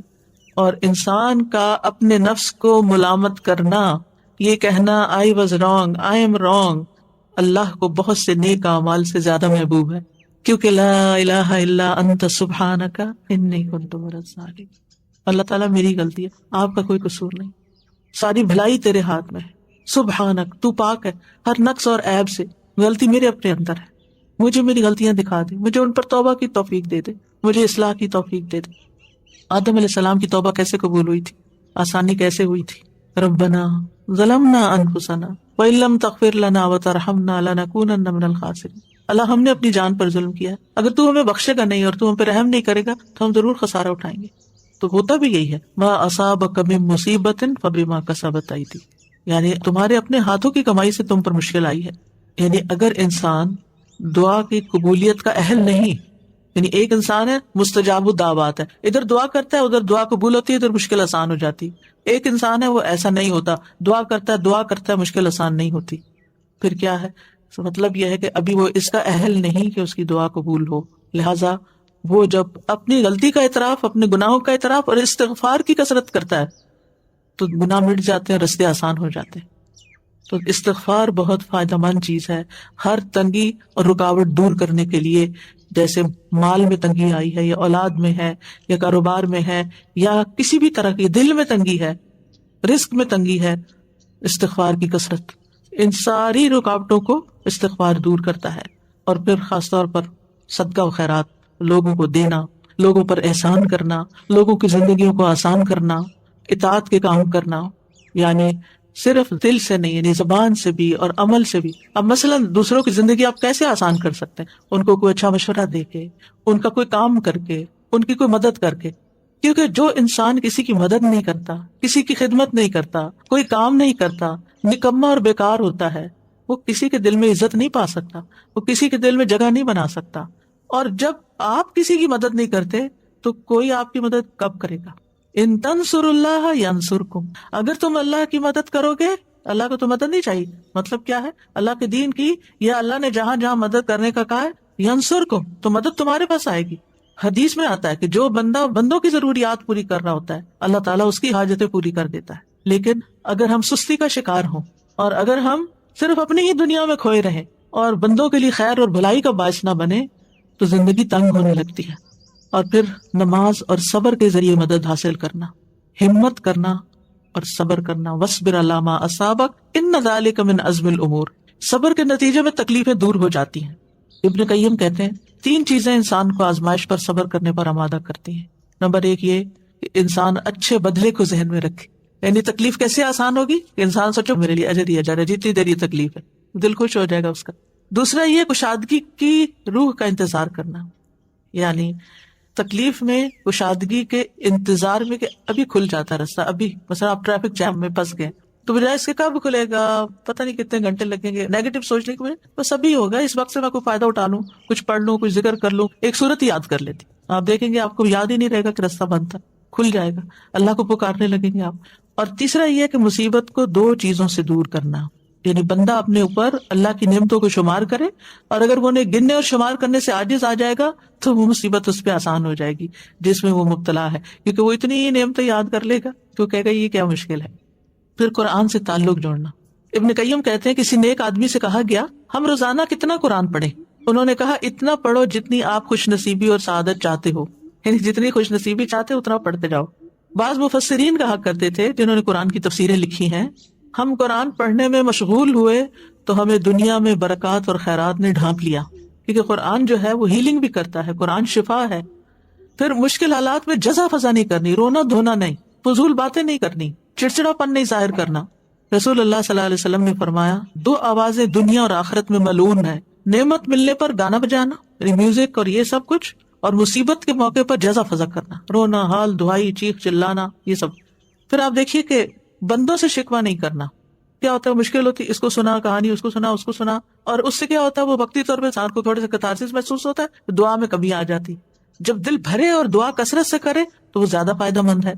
اور انسان کا اپنے نفس کو ملامت کرنا، یہ کہنا I was wrong, I am wrong، اللہ کو بہت سے نیک اعمال سے زیادہ محبوب ہے، کیونکہ لا الہ الا انت سبحانک انی کنت من الظالمین۔ اللہ تعالیٰ میری غلطی ہے، آپ کا کوئی قصور نہیں، ساری بھلائی تیرے ہاتھ میں ہے، سبحانک تو پاک ہے ہر نقص اور عیب سے، غلطی میرے اپنے اندر ہے، مجھے میری غلطیاں دکھا دے، مجھے ان پر توبہ کی توفیق دے دے، مجھے اصلاح کی توفیق دے دے۔ آدم علیہ السلام کی توبہ کیسے قبول ہوئی تھی، آسانی کیسے ہوئی تھی؟ ربنا ظلمنا انفسنا وان لم تغفر لنا وترحمنا لنکونن من الخاسرین۔ اللہ ہم نے اپنی جان پر ظلم کیا ہے، اگر تو ہمیں بخشے گا نہیں اور تو ہم پہ رحم نہیں کرے گا تو ہم ضرور خسارہ اٹھائیں گے۔ تو ہوتا بھی یہی ہے، ما اصابک من مصیبت فبما کسبت ایدی، یعنی تمہارے اپنے ہاتھوں کی کمائی سے تم پر مشکل آئی ہے۔ یعنی اگر انسان دعا کی قبولیت کا اہل نہیں، یعنی ایک انسان ہے مستجاب الدعوات ہے، ادھر دعا کرتا ہے ادھر دعا قبول ہوتی ہے، ادھر مشکل آسان ہو جاتی۔ ایک انسان ہے وہ ایسا نہیں ہوتا، دعا کرتا ہے مشکل آسان نہیں ہوتی، پھر کیا ہے؟ مطلب یہ ہے کہ ابھی وہ اس کا اہل نہیں کہ اس کی دعا قبول ہو۔ لہٰذا وہ جب اپنی غلطی کا اعتراف، اپنے گناہوں کا اعتراف اور استغفار کی کثرت کرتا ہے تو گناہ مٹ جاتے ہیں، رستے آسان ہو جاتے ہیں۔ تو استغفار بہت فائدہ مند چیز ہے ہر تنگی اور رکاوٹ دور کرنے کے لیے، جیسے مال میں تنگی آئی ہے یا اولاد میں ہے یا کاروبار میں ہے یا کسی بھی طرح کی دل میں تنگی ہے، رزق میں تنگی ہے، استغفار کی کثرت ان ساری رکاوٹوں کو استغفار دور کرتا ہے۔ اور پھر خاص طور پر صدقہ و خیرات، لوگوں کو دینا، لوگوں پر احسان کرنا، لوگوں کی زندگیوں کو آسان کرنا، اطاعت کے کام کرنا، یعنی صرف دل سے نہیں، یعنی زبان سے بھی اور عمل سے بھی۔ اب مثلا دوسروں کی زندگی آپ کیسے آسان کر سکتے ہیں؟ ان کو کوئی اچھا مشورہ دے کے، ان کا کوئی کام کر کے، ان کی کوئی مدد کر کے، کیونکہ جو انسان کسی کی مدد نہیں کرتا، کسی کی خدمت نہیں کرتا، کوئی کام نہیں کرتا، نکما اور بیکار ہوتا ہے، وہ کسی کے دل میں عزت نہیں پا سکتا، وہ کسی کے دل میں جگہ نہیں بنا سکتا۔ اور جب آپ کسی کی مدد نہیں کرتے تو کوئی آپ کی مدد کب کرے گا؟ ان تنصر اللہ ینصرکم، اگر تم اللہ کی مدد کرو گے، اللہ کو تو مدد نہیں چاہیے، مطلب کیا ہے؟ اللہ کے دین کی، یا اللہ نے جہاں جہاں مدد کرنے کا کہا ہے، ینصرکم، تو مدد تمہارے پاس آئے گی۔ حدیث میں آتا ہے کہ جو بندہ بندوں کی ضروریات پوری کر رہا ہوتا ہے اللہ تعالیٰ اس کی حاجتیں پوری کر دیتا ہے۔ لیکن اگر ہم سستی کا شکار ہوں اور اگر ہم صرف اپنی ہی دنیا میں کھوئے رہیں اور بندوں کے لیے خیر اور بھلائی کا باعث نہ بنے تو زندگی تنگ ہونے لگتی ہے۔ اور پھر نماز اور صبر کے ذریعے مدد حاصل کرنا، ہمت کرنا اور صبر کرنا، وَاصْبِرْ عَلَىٰ مَا أَصَابَكَ إِنَّ ذَلِكَ مِنْ عَزْمِ الْأُمُورِ، صبر کے نتیجے میں تکلیفیں دور ہو جاتی ہیں۔ ابن قیم کہتے ہیں 3 چیزیں انسان کو آزمائش پر صبر کرنے پر آمادہ کرتی ہیں۔ نمبر 1 یہ کہ انسان اچھے بدلے کو ذہن میں رکھے، یعنی تکلیف کیسے آسان ہوگی کہ انسان سوچو میرے لیے اجر ہی اجر ہے، جتنی دیر یہ تکلیف ہے دل خوش ہو جائے گا اس کا۔ دوسرا یہ کشادگی کی روح کا انتظار کرنا، یعنی تکلیف میں کشادگی کے انتظار میں کہ ابھی کھل جاتا راستہ، ابھی مثلا آپ ٹریفک جام میں پھنس گئے تو بجائے اس کے کب کھلے گا، پتہ نہیں کتنے گھنٹے لگیں گے، نیگیٹو سوچنے کے بس ابھی ہوگا، اس وقت سے میں کوئی فائدہ اٹھا لوں، کچھ پڑھ لوں، کچھ ذکر کر لوں، ایک صورت یاد کر لیتی، آپ دیکھیں گے آپ کو یاد ہی نہیں رہے گا کہ راستہ بند تھا، کھل جائے گا، اللہ کو پکارنے لگیں گے آپ۔ اور تیسرا یہ ہے کہ مصیبت کو 2 چیزوں سے دور کرنا، یعنی بندہ اپنے اوپر اللہ کی نعمتوں کو شمار کرے، اور اگر وہ انہیں گننے اور شمار کرنے سے عاجز آ جائے گا تو وہ مصیبت اس پہ آسان ہو جائے گی جس میں وہ مبتلا ہے، کیونکہ وہ اتنی ہی نعمتیں یاد کر لے گا کہ وہ کہے گا یہ کیا مشکل ہے۔ پھر قرآن سے تعلق جوڑنا، ابن قیم کہتے ہیں کسی نیک آدمی سے کہا گیا ہم روزانہ کتنا قرآن پڑھیں؟ انہوں نے کہا اتنا پڑھو جتنی آپ خوش نصیبی اور سعادت چاہتے ہو، یعنی جتنی خوش نصیبی چاہتے ہو اتنا پڑھتے جاؤ۔ بعض مفسرین کہا کرتے تھے جنہوں نے قرآن کی تفسیریں لکھی ہیں، ہم قرآن پڑھنے میں مشغول ہوئے تو ہمیں دنیا میں برکات اور خیرات نے ڈھانپ لیا، کیونکہ قرآن جو ہے وہ ہیلنگ بھی کرتا ہے، قرآن شفا ہے. پھر مشکل حالات میں جزا فضا نہیں کرنی، رونا دھونا نہیں، فضول باتیں نہیں کرنی، چڑچڑا پن نہیں ظاہر کرنا. رسول اللہ صلی اللہ علیہ وسلم نے فرمایا 2 آوازیں دنیا اور آخرت میں ملعون ہیں، نعمت ملنے پر گانا بجانا یعنی میوزک اور یہ سب کچھ، اور مصیبت کے موقع پر جزا فضا کرنا، رونا، حال دعائی، چیخ چلانا، یہ سب. پھر آپ دیکھیے کہ بندوں سے شکوہ نہیں کرنا. کیا ہوتا ہے مشکل ہوتی، اس کو سنا کہانی، اس کو سنا، اس کو سنا، اور اس سے کیا ہوتا ہے وہ وقتی طور پہ انسان کو تھوڑے سے کتارسس محسوس ہوتا ہے، دعا میں کمی آ جاتی. جب دل بھرے اور دعا کثرت سے کرے تو وہ زیادہ فائدہ مند ہے.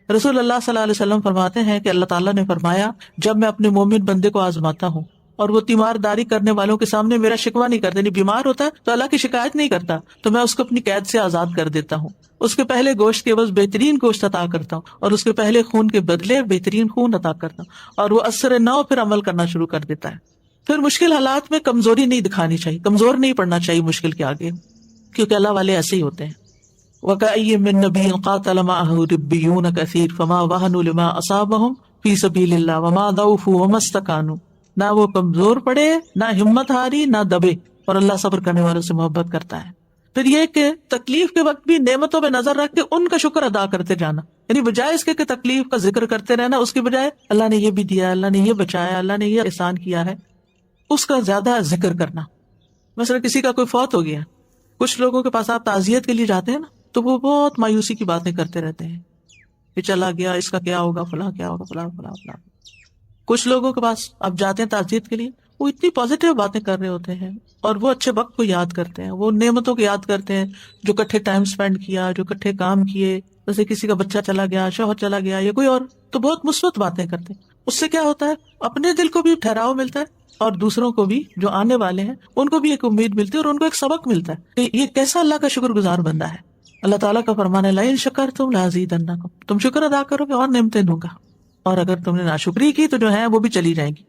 رسول اللہ صلی اللہ علیہ وسلم فرماتے ہیں کہ اللہ تعالیٰ نے فرمایا جب میں اپنے مومن بندے کو آزماتا ہوں اور وہ تیمارداری کرنے والوں کے سامنے میرا شکوہ نہیں کرتا، یعنی بیمار ہوتا ہے تو اللہ کی شکایت نہیں کرتا، تو میں اس کو اپنی قید سے آزاد کر دیتا ہوں. اس کے پہلے گوشت کے عوض بہترین گوشت عطا کرتا ہوں، اور اس کے پہلے خون کے بدلے بہترین خون عطا کرتا ہوں، اور وہ اثر نو پھر عمل کرنا شروع کر دیتا ہے. پھر مشکل حالات میں کمزوری نہیں دکھانی چاہیے، کمزور نہیں پڑنا چاہیے مشکل کے آگے، کیونکہ اللہ والے ایسے ہی ہوتے ہیں. وَكَأَيٍّ مِّن نَّبِيٍّ قَاتَلَ مَعَهُ رِبِّيُّونَ كَثِيرٌ فَمَا وَهَنُوا لِمَا أَصَابَهُمْ فِي سَبِيلِ اللَّهِ وَمَا ضَعُفُوا وَمَا اسْتَكَانُوا. نہ وہ کمزور پڑے، نہ ہمت ہاری، نہ دبے، اور اللہ صبر کرنے والوں سے محبت کرتا ہے. پھر یہ کہ تکلیف کے وقت بھی نعمتوں پہ نظر رکھ کے ان کا شکر ادا کرتے جانا، یعنی بجائے اس کے کہ تکلیف کا ذکر کرتے رہنا، اس کی بجائے اللہ نے یہ بھی دیا، اللہ نے یہ بچایا، اللہ نے یہ احسان کیا ہے، اس کا زیادہ ذکر کرنا. مثلا کسی کا کوئی فوت ہو گیا، کچھ لوگوں کے پاس آپ تعزیت کے لیے جاتے ہیں نا تو وہ بہت مایوسی کی باتیں کرتے رہتے ہیں کہ چلا گیا، اس کا کیا ہوگا، فلاں کیا ہوگا، فلاں فلاں فلاں. کچھ لوگوں کے پاس آپ جاتے ہیں تعزیت کے لیے، وہ اتنی پازیٹیو باتیں کر رہے ہوتے ہیں اور وہ اچھے وقت کو یاد کرتے ہیں، وہ نعمتوں کو یاد کرتے ہیں جو کٹھے ٹائم سپینڈ کیا، جو کٹھے کام کیے، جیسے کسی کا بچہ چلا گیا، شوہر چلا گیا یا کوئی اور، تو بہت مثبت باتیں کرتے ہیں. اس سے کیا ہوتا ہے اپنے دل کو بھی ٹھہراؤ ملتا ہے اور دوسروں کو بھی جو آنے والے ہیں ان کو بھی ایک امید ملتی ہے اور ان کو ایک سبق ملتا ہے کہ یہ کیسا اللہ کا شکر گزار بندہ ہے. اللہ تعالیٰ کا فرمان ہے لئن شکرتم لازیدنکم، تم شکر ادا کرو گے اور نعمتیں دوں گا، اور اگر تم نے ناشکری کی تو جو ہے وہ بھی چلی جائیں گی.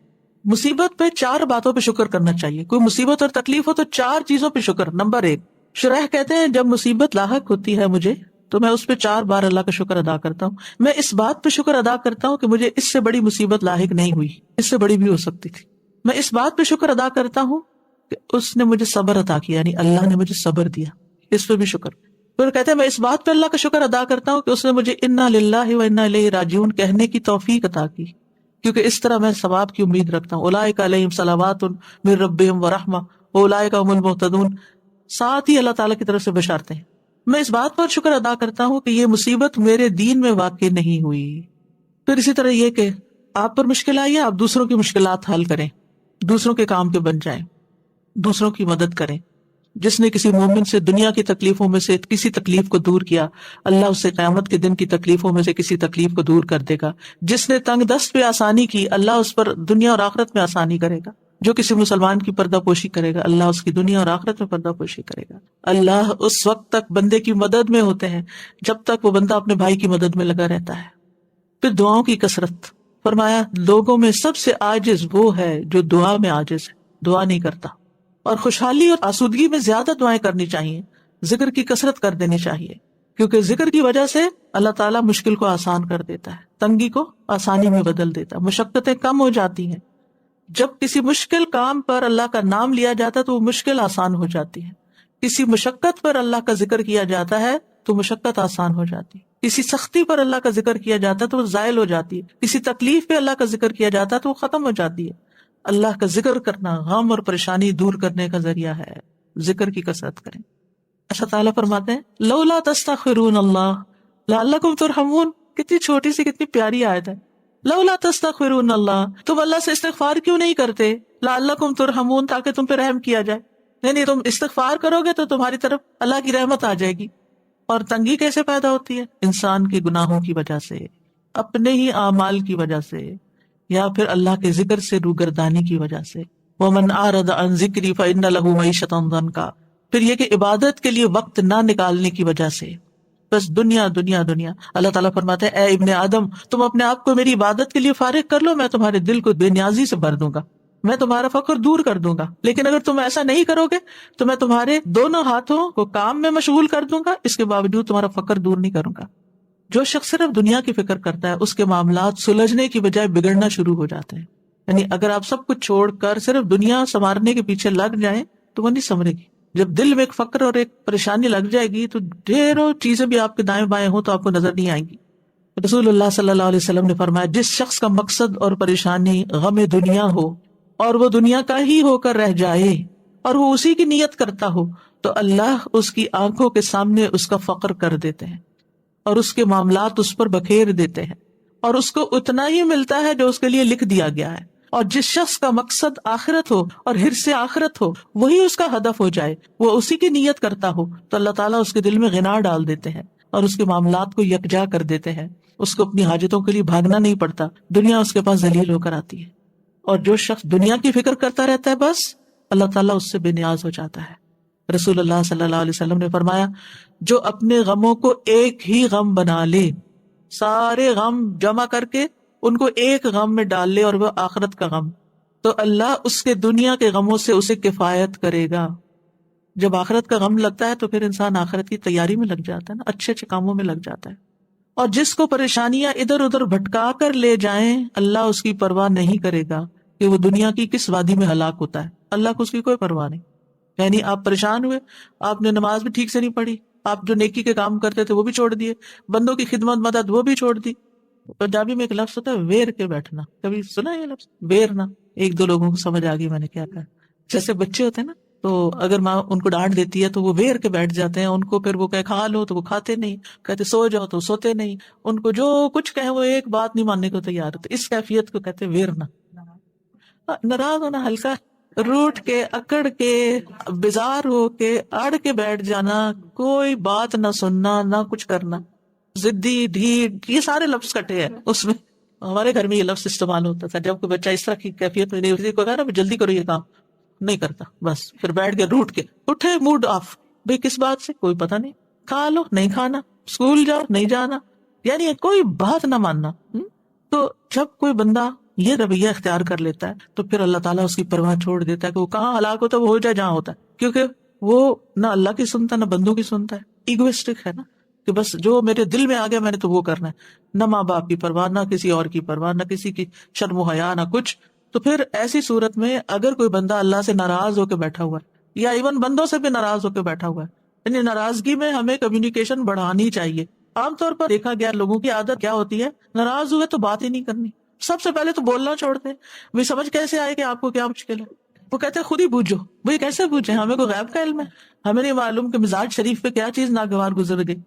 مصیبت پہ 4 باتوں پہ شکر کرنا چاہیے. کوئی مصیبت اور تکلیف ہو تو 4 چیزوں پہ شکر. نمبر 1، شرح کہتے ہیں جب مصیبت لاحق ہوتی ہے مجھے تو میں اس پہ 4 بار اللہ کا شکر ادا کرتا ہوں. میں اس بات پہ شکر ادا کرتا ہوں کہ مجھے اس سے بڑی مصیبت لاحق نہیں ہوئی، اس سے بڑی بھی ہو سکتی تھی. میں اس بات پہ شکر ادا کرتا ہوں کہ اس نے مجھے صبر عطا کیا، یعنی اللہ نے مجھے صبر دیا، اس پہ بھی شکر. پھر کہتے ہیں میں اس بات پہ اللہ کا شکر ادا کرتا ہوں کہ اس نے مجھے انا للہ و انا الیہ راجعون کہنے کی توفیق عطا کی، کیونکہ اس طرح میں ثواب کی امید رکھتا ہوں. اولئک علیہم صلوات من ربہم ورحمہ واولئک هم المہتدون. ساتھ ہی اللہ تعالیٰ کی طرف سے بشارتیں ہیں. میں اس بات پر شکر ادا کرتا ہوں کہ یہ مصیبت میرے دین میں واقع نہیں ہوئی. پھر اسی طرح یہ کہ آپ پر مشکل آئی ہے، آپ دوسروں کی مشکلات حل کریں، دوسروں کے کام کے بن جائیں، دوسروں کی مدد کریں. جس نے کسی مومن سے دنیا کی تکلیفوں میں سے کسی تکلیف کو دور کیا، اللہ اسے قیامت کے دن کی تکلیفوں میں سے کسی تکلیف کو دور کر دے گا. جس نے تنگ دست پہ آسانی کی، اللہ اس پر دنیا اور آخرت میں آسانی کرے گا. جو کسی مسلمان کی پردہ پوشی کرے گا، اللہ اس کی دنیا اور آخرت میں پردہ پوشی کرے گا. اللہ اس وقت تک بندے کی مدد میں ہوتے ہیں جب تک وہ بندہ اپنے بھائی کی مدد میں لگا رہتا ہے. پھر دعاؤں کی کثرت. فرمایا لوگوں میں سب سے عاجز وہ ہے جو دعا میں عاجز ہے، دعا نہیں کرتا. اور خوشحالی اور آسودگی میں زیادہ دعائیں کرنی چاہیے، ذکر کی کثرت کر دینی چاہیے، کیونکہ ذکر کی وجہ سے اللہ تعالیٰ مشکل کو آسان کر دیتا ہے، تنگی کو آسانی میں بدل دیتا ہے، مشقتیں کم ہو جاتی ہیں. جب کسی مشکل کام پر اللہ کا نام لیا جاتا ہے تو وہ مشکل آسان ہو جاتی ہے. کسی مشقت پر اللہ کا ذکر کیا جاتا ہے تو مشقت آسان ہو جاتی ہے. کسی سختی پر اللہ کا ذکر کیا جاتا ہے تو وہ زائل ہو جاتی ہے. کسی تکلیف پہ اللہ کا ذکر کیا جاتا ہے تو وہ ختم ہو جاتی ہے. اللہ کا ذکر کرنا غم اور پریشانی دور کرنے کا ذریعہ ہے. ذکر کی کثرت کریں. اللہ تعالیٰ فرماتے ہیں لولا تستغفرون اللہ لعلکم ترحمون. کتنی چھوٹی سی کتنی پیاری آیت ہے. لولا تستغفرون اللہ، تم اللہ سے استغفار کیوں نہیں کرتے؟ لعلکم ترحمون، تاکہ تم پہ رحم کیا جائے. نہیں تم استغفار کرو گے تو تمہاری طرف اللہ کی رحمت آ جائے گی. اور تنگی کیسے پیدا ہوتی ہے؟ انسان کے گناہوں کی وجہ سے، اپنے ہی اعمال کی وجہ سے، یا پھر اللہ کے ذکر سے روگردانی کی وجہ سے. وَمَنْ أَعْرَضَ عَنْ ذِكْرِي فَإِنَّ لَهُ مَعِيشَةً ضَنْكًا. پھر یہ کہ عبادت کے لیے وقت نہ نکالنے کی وجہ سے بس دنیا دنیا دنیا. اللہ تعالیٰ فرماتے ہیں اے ابن آدم، تم اپنے آپ کو میری عبادت کے لیے فارغ کر لو، میں تمہارے دل کو بے نیازی سے بھر دوں گا، میں تمہارا فقر دور کر دوں گا. لیکن اگر تم ایسا نہیں کرو گے تو میں تمہارے دونوں ہاتھوں کو کام میں مشغول کر دوں گا، اس کے باوجود تمہارا فقر دور نہیں کروں گا. جو شخص صرف دنیا کی فکر کرتا ہے اس کے معاملات سلجھنے کی بجائے بگڑنا شروع ہو جاتے ہیں. یعنی اگر آپ سب کچھ چھوڑ کر صرف دنیا سنوارنے کے پیچھے لگ جائیں تو وہ نہیں سنورے گی. جب دل میں ایک فقر اور ایک پریشانی لگ جائے گی تو ڈھیروں چیزیں بھی آپ کے دائیں بائیں ہوں تو آپ کو نظر نہیں آئیں گی. رسول اللہ صلی اللہ علیہ وسلم نے فرمایا جس شخص کا مقصد اور پریشانی غم دنیا ہو اور وہ دنیا کا ہی ہو کر رہ جائے اور وہ اسی کی نیت کرتا ہو تو اللہ اس کی آنکھوں کے سامنے اس کا فقر کر دیتے ہیں اور اس کے معاملات اس پر بکھیر دیتے ہیں اور اس کو اتنا ہی ملتا ہے جو اس کے لیے لکھ دیا گیا ہے. اور جس شخص کا مقصد آخرت ہو اور حرص آخرت ہو وہی اس کا ہدف ہو جائے وہ اسی کی نیت کرتا ہو تو اللہ تعالیٰ اس کے دل میں غنا ڈال دیتے ہیں اور اس کے معاملات کو یکجا کر دیتے ہیں. اس کو اپنی حاجتوں کے لیے بھاگنا نہیں پڑتا, دنیا اس کے پاس ذلیل ہو کر آتی ہے. اور جو شخص دنیا کی فکر کرتا رہتا ہے بس اللہ تعالیٰ اس سے بے نیاز ہو جاتا ہے. رسول اللہ صلی اللہ علیہ وسلم نے فرمایا جو اپنے غموں کو ایک ہی غم بنا لے, سارے غم جمع کر کے ان کو ایک غم میں ڈال لے اور وہ آخرت کا غم, تو اللہ اس کے دنیا کے غموں سے اسے کفایت کرے گا. جب آخرت کا غم لگتا ہے تو پھر انسان آخرت کی تیاری میں لگ جاتا ہے نا, اچھے اچھے کاموں میں لگ جاتا ہے. اور جس کو پریشانیاں ادھر ادھر بھٹکا کر لے جائیں اللہ اس کی پرواہ نہیں کرے گا کہ وہ دنیا کی کس وادی میں ہلاک ہوتا ہے. اللہ کو اس کی کوئی پرواہ نہیں. یعنی آپ پریشان ہوئے, آپ نے نماز بھی ٹھیک سے نہیں پڑھی, آپ جو نیکی کے کام کرتے تھے وہ بھی چھوڑ دیے, بندوں کی خدمت مدد وہ بھی چھوڑ دی. پنجابی میں ایک لفظ ہوتا ہے ویر کے بیٹھنا, کبھی سنا یہ لفظ ویرنا؟ ایک دو لوگوں کو سمجھ آ گئی میں نے کیا کہا. جیسے بچے ہوتے ہیں نا تو اگر ماں ان کو ڈانٹ دیتی ہے تو وہ ویر کے بیٹھ جاتے ہیں, ان کو پھر وہ کہے کھا لو تو وہ کھاتے نہیں, کہتے سو جاؤ تو سوتے نہیں, ان کو جو کچھ کہیں وہ ایک بات نہیں ماننے کو تیار ہوتے. اس کیفیت کو کہتے ویرنا. ناراض ہونا ہلکا, روٹ کے اکڑ کے بیزار ہو کے اڑ کے بیٹھ جانا, کوئی بات نہ سننا نہ کچھ کرنا, ضدی ڈھیٹ, یہ سارے لفظ کٹے ہیں اس میں. ہمارے گھر میں یہ لفظ استعمال ہوتا تھا جب کوئی بچہ اس طرح کی کیفیت میں نہیں کو کہا نا جلدی کرو یہ کام, نہیں کرتا, بس پھر بیٹھ کے روٹ کے اٹھے موڈ آف, بھئی کس بات سے کوئی پتہ نہیں, کھا لو نہیں کھانا, اسکول جاؤ نہیں جانا, یعنی کوئی بات نہ ماننا. تو جب کوئی بندہ یہ رویہ اختیار کر لیتا ہے تو پھر اللہ تعالیٰ اس کی پرواہ چھوڑ دیتا ہے کہ وہ کہاں ہلاک ہوتا ہے, وہ ہو جائے جہاں ہوتا ہے, کیونکہ وہ نہ اللہ کی سنتا نہ بندوں کی سنتا ہے. ایگوسٹک ہے نا کہ بس جو میرے دل میں آ گیا میں نے تو وہ کرنا ہے, نہ ماں باپ کی پرواہ, نہ کسی اور کی پرواہ, نہ کسی کی شرم و حیا, نہ کچھ. تو پھر ایسی صورت میں اگر کوئی بندہ اللہ سے ناراض ہو کے بیٹھا ہوا ہے یا ایون بندوں سے بھی ناراض ہو کے بیٹھا ہوا ہے, یعنی ناراضگی میں ہمیں کمیونیکیشن بڑھانی چاہیے. عام طور پر دیکھا گیا لوگوں کی عادت کیا ہوتی ہے, ناراض ہوئے تو بات ہی نہیں کرنی, سب سے پہلے تو بولنا چھوڑتے ہیں. وہ سمجھ کیسے آئے کہ آپ کو کیا مشکل ہے, وہ کہتے ہیں خود ہی بوجھو. وہی کیسے بوجھے, ہمیں کوئی غیب کا علم ہے, ہمیں نہیں معلوم کہ مزاج شریف پہ کیا چیز ناگوار گزر گئی.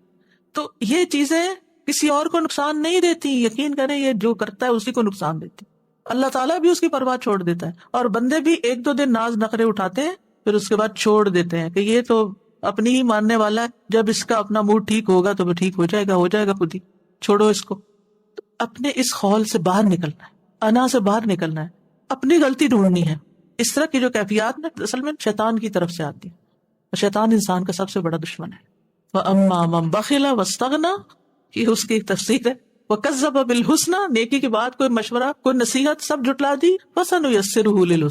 تو یہ چیزیں کسی اور کو نقصان نہیں دیتی, یقین کریں یہ جو کرتا ہے اسی کو نقصان دیتی. اللہ تعالیٰ بھی اس کی پرواہ چھوڑ دیتا ہے, اور بندے بھی ایک دو دن ناز نخرے اٹھاتے ہیں پھر اس کے بعد چھوڑ دیتے ہیں کہ یہ تو اپنی ہی ماننے والا ہے, جب اس کا اپنا موڈ ٹھیک ہوگا تو وہ ٹھیک ہو جائے گا خود ہی, چھوڑو اس کو. تو اپنے اس خول سے باہر نکلنا ہے, انا سے باہر نکلنا ہے, اپنی غلطی ڈھونڈنی ہے. اس طرح کی جو کیفیات نا اصل میں شیطان کی طرف سے آتی ہے, اور شیطان انسان کا سب سے بڑا دشمن ہے. وَأَمَّا مَن بَخِلَ وَاسْتَغْنَى, یہ اس کی ایک تفسیر ہے. وَكَذَّبَ بِالْحُسْنَى, نیکی کے بعد کوئی مشورہ کوئی نصیحت سب جھٹلا دی. وَسَنُيَسِّرُهُ لِلْعُسْرَى,